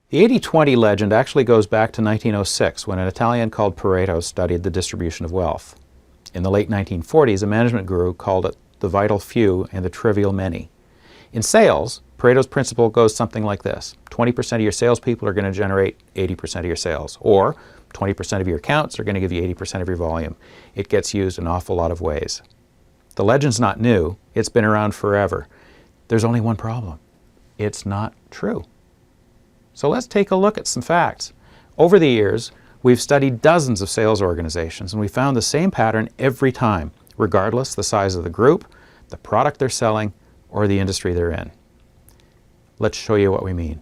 The 80-20 legend actually goes back to 1906 when an Italian called Pareto studied the distribution of wealth. In the late 1940s, a management guru called it the vital few and the trivial many. In sales, Pareto's principle goes something like this. 20% of your salespeople are going to generate 80% of your sales, or 20% of your accounts are going to give you 80% of your volume. It gets used an awful lot of ways. The legend's not new. It's been around forever. There's only one problem. It's not true. So let's take a look at some facts. Over the years, we've studied dozens of sales organizations, and we found the same pattern every time, regardless the size of the group, the product they're selling, or the industry they're in. Let's show you what we mean.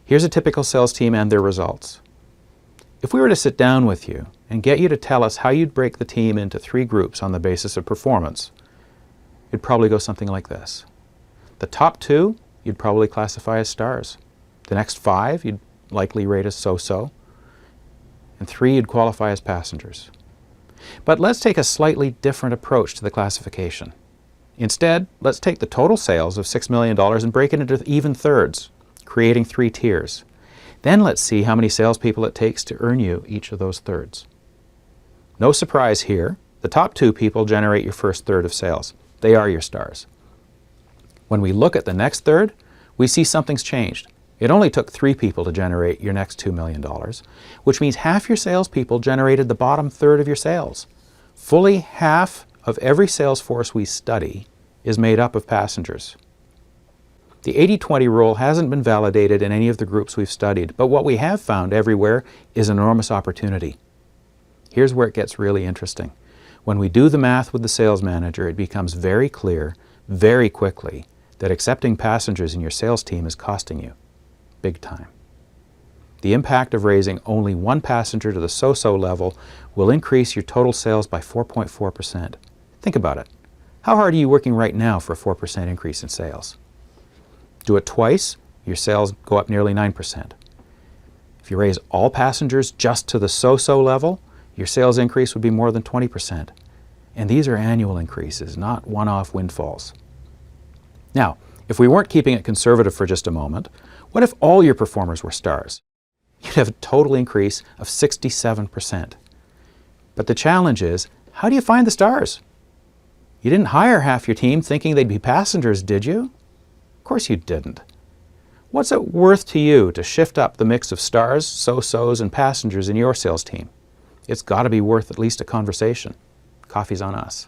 Here's a typical sales team and their results. If we were to sit down with you and get you to tell us how you'd break the team into 3 groups on the basis of performance, it'd probably go something like this. The top 2 you'd probably classify as stars. The next 5 you'd likely rate as so-so. And 3 you'd qualify as passengers. But let's take a slightly different approach to the classification. Instead, let's take the total sales of $6 million and break it into even thirds, creating 3 tiers. Then let's see how many salespeople it takes to earn you each of those thirds. No surprise here, the top 2 people generate your first third of sales. They are your stars. When we look at the next third, we see something's changed. It only took 3 people to generate your next $2 million, which means half your salespeople generated the bottom third of your sales. Fully half of every sales force we study is made up of passengers. The 80-20 rule hasn't been validated in any of the groups we've studied, but what we have found everywhere is enormous opportunity. Here's where it gets really interesting. When we do the math with the sales manager, it becomes very clear, very quickly, that accepting passengers in your sales team is costing you, big time. The impact of raising only 1 passenger to the so-so level will increase your total sales by 4.4%. Think about it. How hard are you working right now for a 4% increase in sales? Do it twice, your sales go up nearly 9%. If you raise all passengers just to the so-so level, your sales increase would be more than 20%. And these are annual increases, not one-off windfalls. Now, if we weren't keeping it conservative for just a moment, what if all your performers were stars? You'd have a total increase of 67%. But the challenge is, how do you find the stars? You didn't hire half your team thinking they'd be passengers, did you? Of course you didn't. What's it worth to you to shift up the mix of stars, so-sos, and passengers in your sales team? It's got to be worth at least a conversation. Coffee's on us.